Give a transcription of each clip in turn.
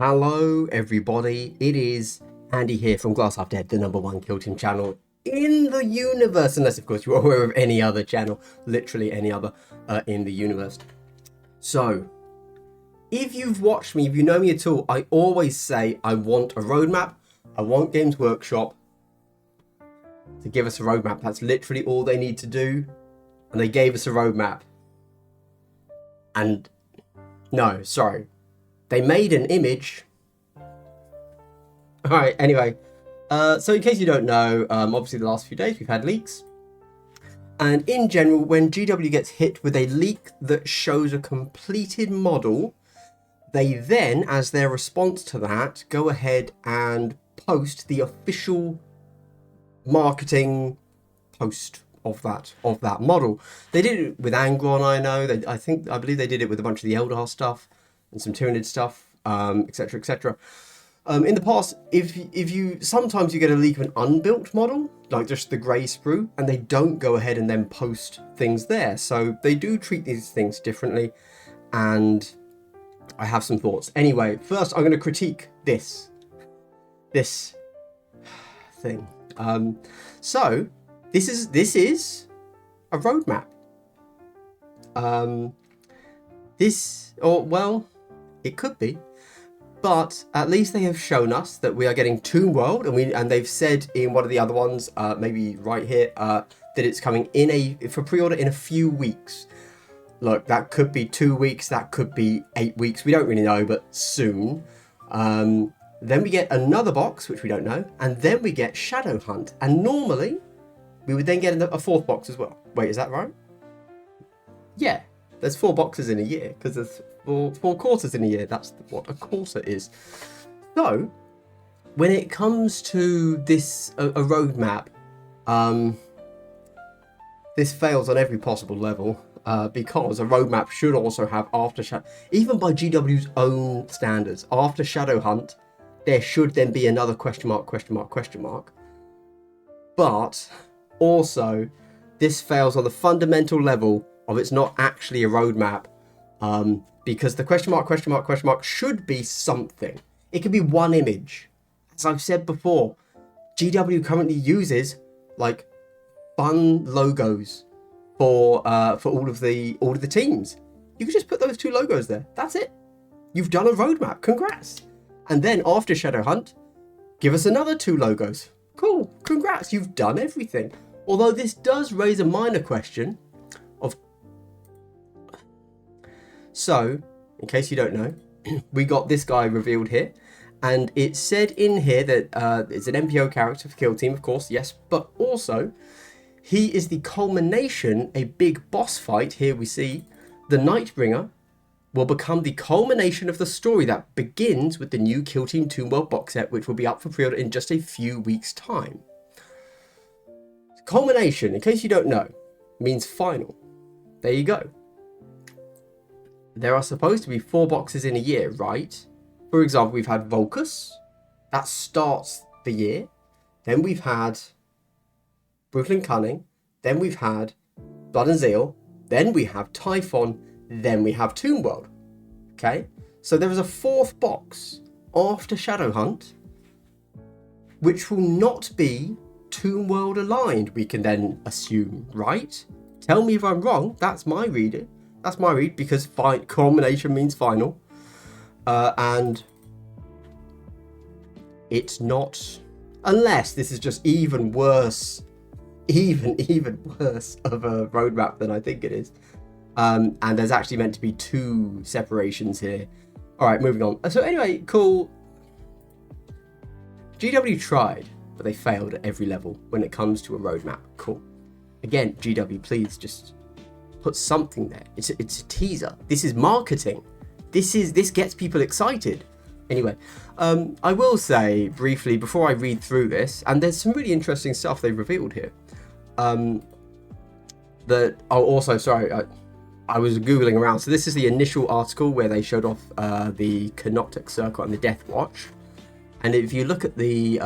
Hello everybody, it is Andy here from Glass Half Dead, the #1 Kill Team channel in the universe, unless of course you're aware of any other channel, literally any other in the universe. So, if you've watched me, if you know me at all, I always say I want a roadmap, I want Games Workshop to give us a roadmap. That's literally all they need to do, and they gave us a roadmap. And, no, sorry. They made an image. Alright, anyway. So in case you don't know, obviously the last few days we've had leaks. And in general, when GW gets hit with a leak that shows a completed model, they then, as their response to that, go ahead and post the official marketing post of that model. They did it with Angron, I know. I believe they did it with a bunch of the Eldar stuff and some Tyranid stuff, etc., etc. In the past, if you sometimes you get a leak of an unbuilt model, like just the grey sprue, and they don't go ahead and then post things there. So they do treat these things differently, and I have some thoughts. Anyway, first I'm going to critique this thing. So this is a roadmap. It could be, but at least they have shown us that we are getting Tomb World, and they've said in one of the other ones, maybe right here, that it's coming for pre-order in a few weeks. Look, that could be 2 weeks, that could be 8 weeks. We don't really know, but soon. Then we get another box, which we don't know, and then we get Shadow Hunt. And normally, we would then get a fourth box as well. Wait, is that right? Yeah, there's 4 boxes in a year, because there's four quarters in a year. That's what a quarter is. So, when it comes to this, a roadmap, this fails on every possible level, because a roadmap should also have after Shadow, even by GW's own standards, after Shadow Hunt, there should then be another question mark. But also, this fails on the fundamental level of it's not actually a roadmap, because the question mark should be something. It could be one image. As I've said before, GW currently uses like fun logos for all of the teams. You could just put those 2 logos there. That's it. You've done a roadmap. Congrats. And then after Shadow Hunt, give us another 2 logos. Cool. Congrats. You've done everything. Although this does raise a minor question of... So, in case you don't know, we got this guy revealed here. And it said in here that it's an MPO character for Kill Team, of course, yes. But also, he is the culmination, a big boss fight. Here we see the Nightbringer will become the culmination of the story that begins with the new Kill Team Tomb World box set, which will be up for pre-order in just a few weeks' time. Culmination, in case you don't know, means final. There you go. There are supposed to be 4 boxes in a year, right? For example, we've had Volcus. That starts the year. Then we've had Brutal and Cunning. Then we've had Blood and Zeal. Then we have Typhon. Then we have Tomb World. Okay? So there is a 4th box after Shadow Hunt, which will not be Tomb World aligned, we can then assume, right? Tell me if I'm wrong. That's my reading. That's my read, because culmination means final. And it's not, unless this is just even worse, even worse of a roadmap than I think it is. And there's actually meant to be 2 separations here. All right, moving on. So anyway, cool. GW tried, but they failed at every level when it comes to a roadmap. Cool. Again, GW, please just put something there. It's a teaser. This is marketing. This gets people excited. Anyway, I will say briefly before I read through this, and there's some really interesting stuff they've revealed here. I was Googling around. So this is the initial article where they showed off the Canoptic Circle and the Death Watch. And if you look at the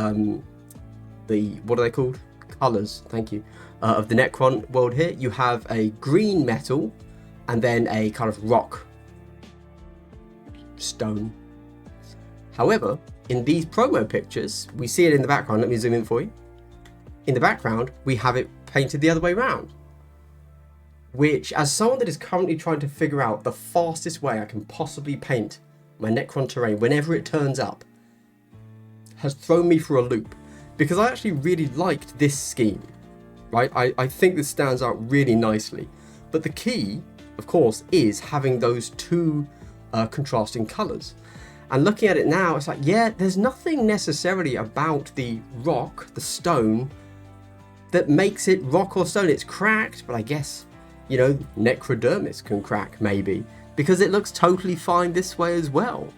what are they called? Colors, thank you, of the Necron world here, you have a green metal and then a kind of rock stone However, in these promo pictures, we see it in the background. Let me zoom in for you. In the background, we have it painted the other way around. Which, as someone that is currently trying to figure out the fastest way I can possibly paint my Necron terrain whenever it turns up, has thrown me for a loop. Because I actually really liked this scheme, right? I think this stands out really nicely. But the key, of course, is having those two contrasting colours. And looking at it now, it's like, yeah, there's nothing necessarily about the rock, the stone, that makes it rock or stone. It's cracked, but I guess, you know, necrodermis can crack, maybe. Because it looks totally fine this way as well.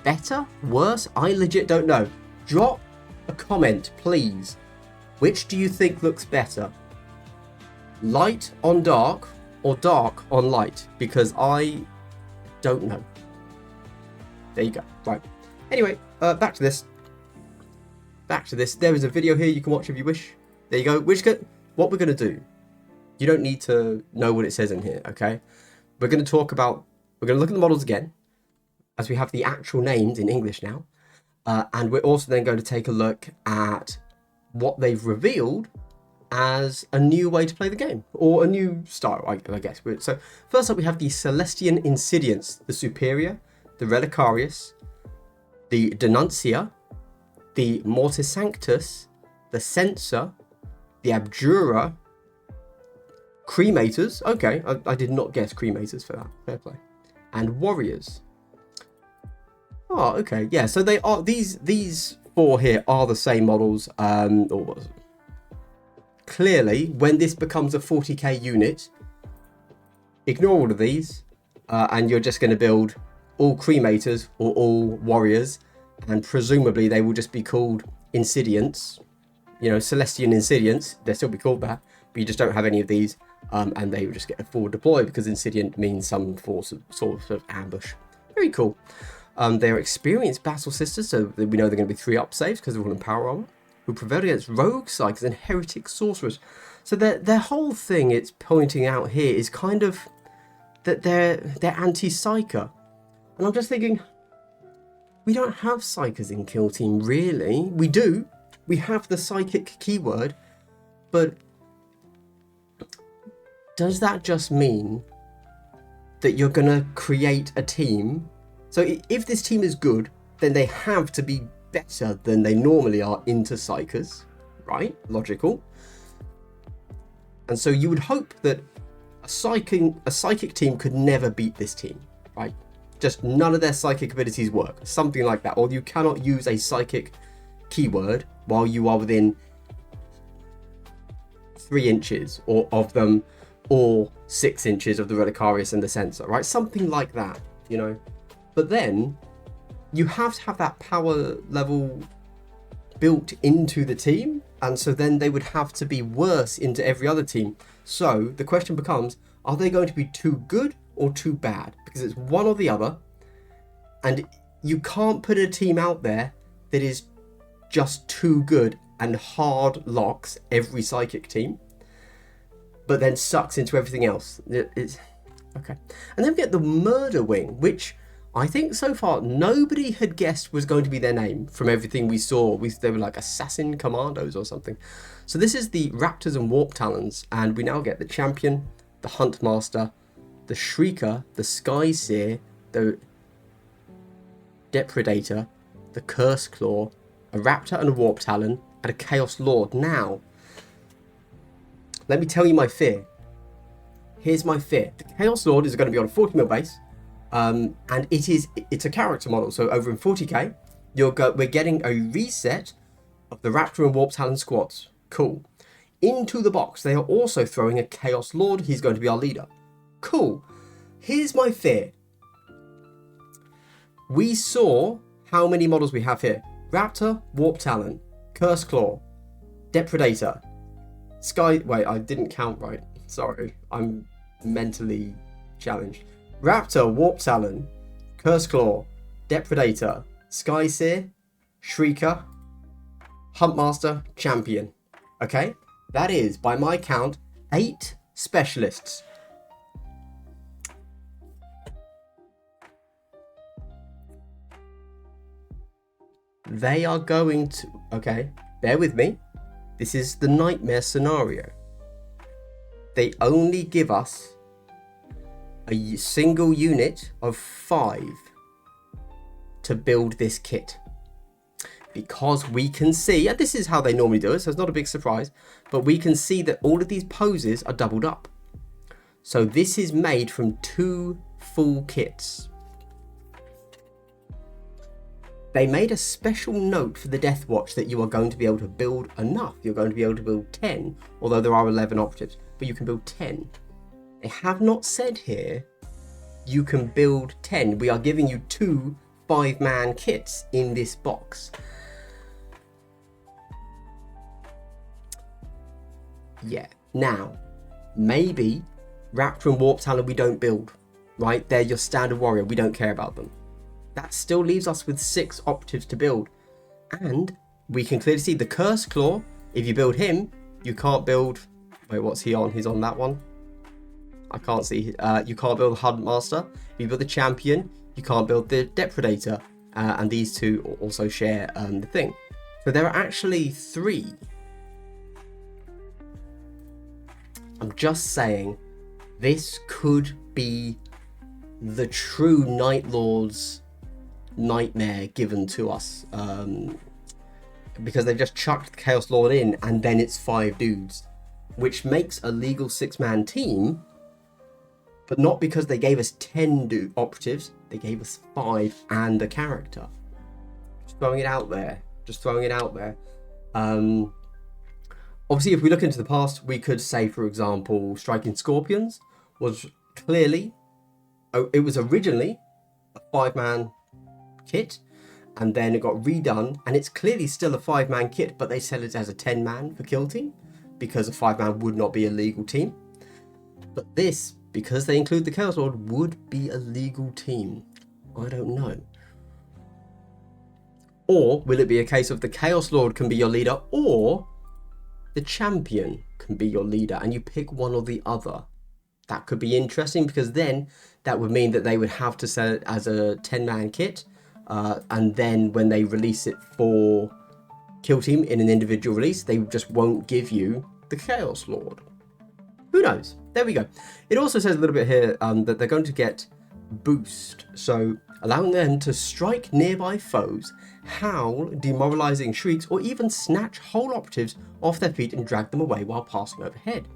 Better? Worse? I legit don't know. Drop a comment, please. Which do you think looks better? Light on dark or dark on light? Because I don't know. There you go. Right. Anyway, back to this. There is a video here you can watch if you wish. There you go. What we're going to do. You don't need to know what it says in here, okay? We're going to look at the models again, as we have the actual names in English now. And we're also then going to take a look at what they've revealed as a new way to play the game, or a new style, I guess. So first up, we have the Celestian Insidiants, the Superior, the Relicarius, the Denuncia, the Mortis Sanctus, the Censor, the Abjura, Cremators. Okay, I did not guess Cremators for that. Fair play. And Warriors. Oh, okay. Yeah, so they are these four here are the same models. Clearly, when this becomes a 40k unit, ignore all of these, and you're just going to build all Cremators or all Warriors, and presumably they will just be called Insidiants. You know, Celestian Insidiants. They'll still be called that, but you just don't have any of these, and they will just get a forward deploy because Insidiant means some sort of ambush. Very cool. They are experienced battle sisters, so we know they're going to be 3-up saves because they're all in power armor, who prevail against rogue psychers and heretic sorcerers. So their whole thing it's pointing out here is kind of that they're anti-psyker. And I'm just thinking, we don't have psychers in Kill Team, really. We do. We have the psychic keyword, but does that just mean that you're going to create a team? So if this team is good, then they have to be better than they normally are into psychers, right? Logical. And so you would hope that a psychic team could never beat this team, right? Just none of their psychic abilities work. Something like that. Or you cannot use a psychic keyword while you are within 3 inches of them, or 6 inches of the Relicarius and the Censor, right? Something like that, you know? But then you have to have that power level built into the team, and so then they would have to be worse into every other team. So the question becomes, are they going to be too good or too bad? Because it's one or the other, and you can't put a team out there that is just too good and hard locks every psychic team, but then sucks into everything else. It's okay. And then we get the Murderwing, which I think so far nobody had guessed was going to be their name from everything we saw. They were like assassin commandos or something. So this is the Raptors and Warp Talons, and we now get the Champion, the Huntmaster, the Shrieker, the Sky Seer, the Depredator, the Curse Claw, a Raptor and a Warp Talon, and a Chaos Lord. Now, let me tell you my fear. Here's my fear. The Chaos Lord is going to be on a 40 mil base. And it's a character model, so over in 40k, we're getting a reset of the Raptor and Warp Talon squads. Cool. Into the box, they are also throwing a Chaos Lord. He's going to be our leader. Cool. Here's my fear. We saw how many models we have here. Raptor, Warp Talon, Curse Claw, Depredator, Wait, I didn't count right. Sorry, I'm mentally challenged. Raptor, Warp Talon, Curse Claw, Depredator, Sky Seer, Shrieker, Huntmaster, Champion. Okay? That is, by my count, 8 specialists. they are going to, okay, bear with me. This is the nightmare scenario. They only give us a single unit of 5 to build this kit. Because we can see, and this is how they normally do it, so it's not a big surprise, but we can see that all of these poses are doubled up. So this is made from 2 full kits. They made a special note for the Death Watch that you are going to be able to build enough. You're going to be able to build 10, although there are 11 operatives, but you can build 10. They have not said here you can build 10. We are giving you 2 5-man kits in this box. Yeah, now, maybe Raptor and Warp Talon we don't build, right? They're your standard warrior, we don't care about them. That still leaves us with 6 operatives to build. And we can clearly see the Curse Claw, if you build him, you can't build... Wait, what's he on? He's on that one. I can't see. You can't build the Hunt Master. If you build the Champion, you can't build the Depredator. And these 2 also share the thing. So there are actually 3. I'm just saying, this could be the true Night Lord's nightmare given to us. Because they've just chucked the Chaos Lord in and then it's 5 dudes. Which makes a legal 6-man team, but not because they gave us 10 operatives, they gave us 5 and a character. Just throwing it out there. Obviously, if we look into the past, we could say, for example, Striking Scorpions was clearly, it was originally a 5-man kit, and then it got redone, and it's clearly still a 5-man kit, but they sell it as a 10-man for Kill Team, because a 5-man would not be a legal team. But this, because they include the Chaos Lord, would be a legal team. I don't know. Or will it be a case of the Chaos Lord can be your leader, or the Champion can be your leader, and you pick one or the other? That could be interesting, because then that would mean that they would have to sell it as a 10-man kit, and then when they release it for Kill Team in an individual release, they just won't give you the Chaos Lord. Who knows? There we go. It also says a little bit here that they're going to get boost, so allowing them to strike nearby foes, howl demoralizing shrieks, or even snatch whole operatives off their feet and drag them away while passing overhead.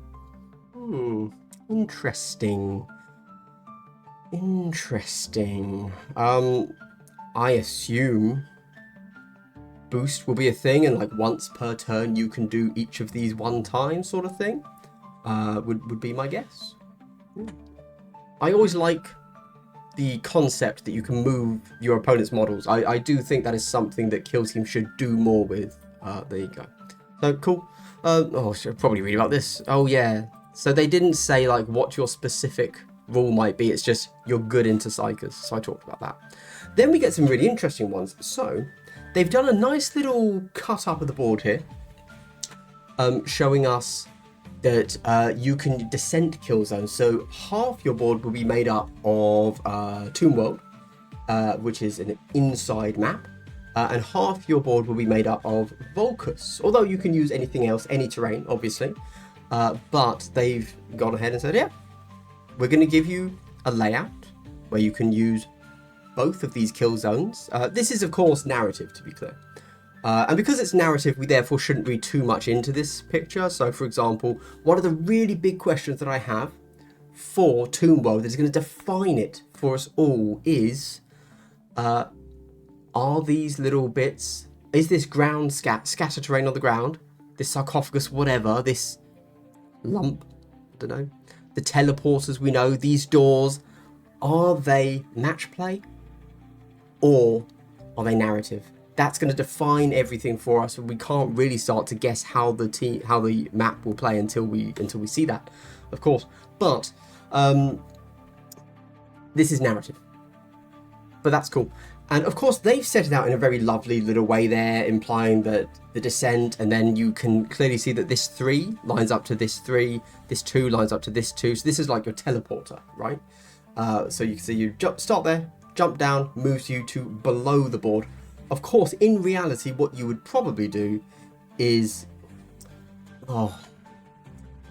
Interesting. I assume boost will be a thing, and like once per turn you can do each of these one time sort of thing. Would be my guess. I always like the concept that you can move your opponent's models. I do think that is something that Kill Team should do more with. There you go. So cool. I should probably read about this. Oh yeah. So they didn't say like what your specific rule might be. It's just you're good into psychers. So I talked about that. Then we get some really interesting ones. So they've done a nice little cut up of the board here, showing us that you can descent kill zones. So half your board will be made up of Tomb World, which is an inside map, and half your board will be made up of Volcus, although you can use anything else, any terrain, obviously. But they've gone ahead and said, yeah, we're going to give you a layout where you can use both of these kill zones. This is, of course, narrative, to be clear. And because it's narrative, we therefore shouldn't read too much into this picture. So, for example, one of the really big questions that I have for Tomb World that is going to define it for us all is, are these little bits, is this ground scatter terrain on the ground, this sarcophagus, whatever, this lump, I don't know, the teleporters we know, these doors, are they match play or are they narrative? That's going to define everything for us, and we can't really start to guess how the map will play until we see that, of course. But this is narrative, but that's cool. And of course, they've set it out in a very lovely little way there, implying that the descent, and then you can clearly see that this 3 lines up to this 3, this 2 lines up to this 2. So this is like your teleporter, right? So you can see you start there, jump down, moves you to below the board. of course, in reality, what you would probably do is, I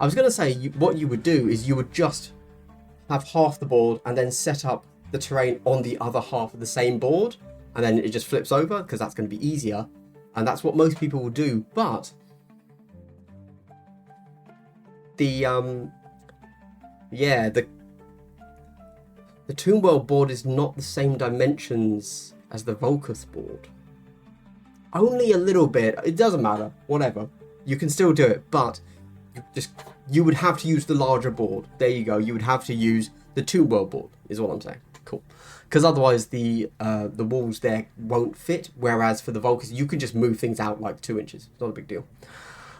was going to say what you would do is you would just have half the board and then set up the terrain on the other half of the same board, and then it just flips over because that's going to be easier, and that's what most people will do. But the Tomb World board is not the same dimensions as the Volkus board. Only a little bit. It doesn't matter. Whatever. You can still do it, but you would have to use the larger board. There you go. You would have to use the Tomb World board, is what I'm saying. Cool. Because otherwise the walls there won't fit. Whereas for the Volkus, you can just move things out like 2 inches. It's not a big deal.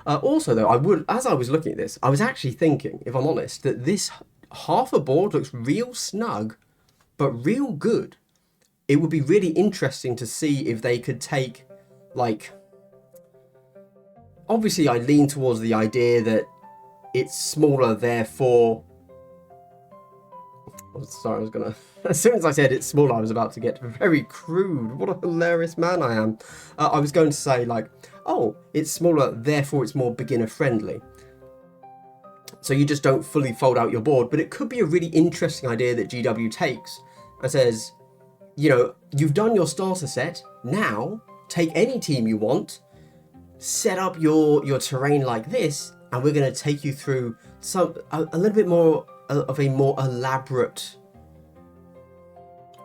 Also, though, as I was looking at this, I was actually thinking, if I'm honest, that this half a board looks real snug, but real good. It would be really interesting to see if they could take, like, obviously I lean towards the idea that it's smaller, therefore, sorry, I was gonna, as soon as I said it's smaller, I was about to get very crude. What a hilarious man I am. I was going to say, like, oh, it's smaller, therefore it's more beginner friendly. So you just don't fully fold out your board, but it could be a really interesting idea that GW takes and says, you know, you've done your starter set, now take any team you want, set up your terrain like this, and we're going to take you through a little bit more of a more elaborate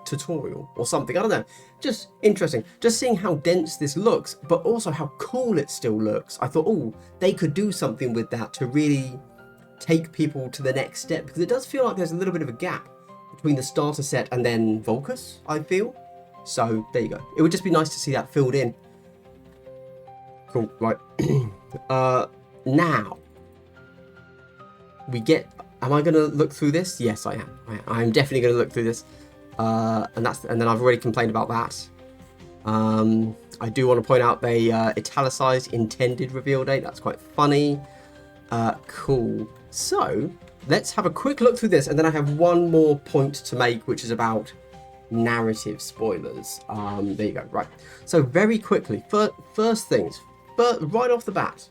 tutorial or something. I don't know. Just interesting. Just seeing how dense this looks, but also how cool it still looks. I thought, oh, they could do something with that to really take people to the next step, because it does feel like there's a little bit of a gap between the starter set and then Volkus, I feel. So there you go. It would just be nice to see that filled in. Cool. Right. Now we get. Am I going to look through this? Yes, I am. I'm definitely going to look through this. And then I've already complained about that. I do want to point out they italicized intended reveal date. That's quite funny. Cool. So let's have a quick look through this, and then I have one more point to make, which is about narrative spoilers. There you go. Right. So very quickly, first things, but right off the bat,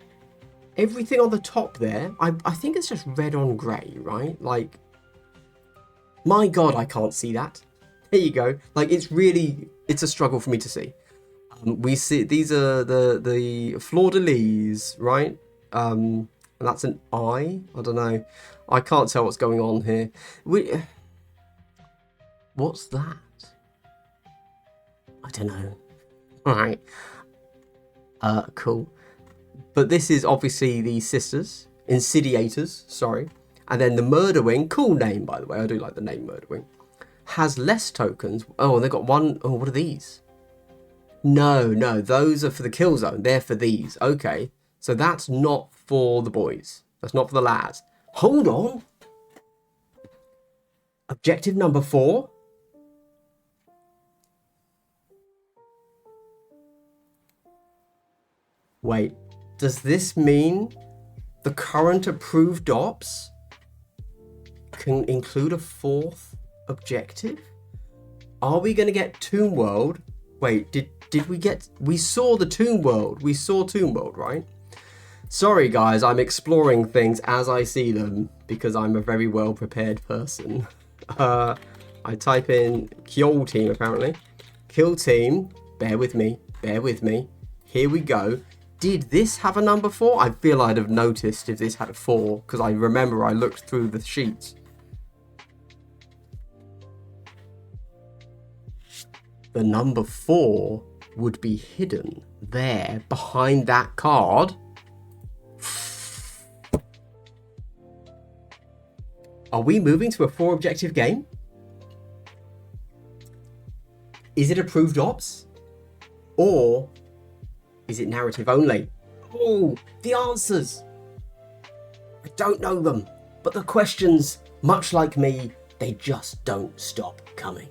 everything on the top there, I think it's just red on grey, right? Like, my God, I can't see that. There you go. Like, it's a struggle for me to see. We see these are the fleur-de-lis, right? And that's an eye. I don't know. I can't tell what's going on here. What's that? I don't know. All right. Cool. But this is obviously the sisters, Insidiators, sorry. And then the Murderwing, cool name, by the way. I do like the name Murderwing. Has less tokens. Oh, and they've got one. Oh, what are these? No, those are for the kill zone. They're for these. Okay. So that's not for the boys. That's not for the lads. Hold on. Objective number 4. Wait. Does this mean the current approved ops can include a 4th objective? Are we going to get Tomb World? Wait, did we get... We saw the Tomb World. We saw Tomb World, right? Sorry, guys, I'm exploring things as I see them because I'm a very well-prepared person. I type in Kill Team, apparently. Kill Team. Bear with me. Here we go. Did this have a number 4? I feel I'd have noticed if this had a 4, because I remember I looked through the sheets. The number 4 would be hidden there behind that card. Are we moving to a 4 objective game? Is it approved ops? Or is it narrative only? Oh, the answers. I don't know them, but the questions, much like me, they just don't stop coming.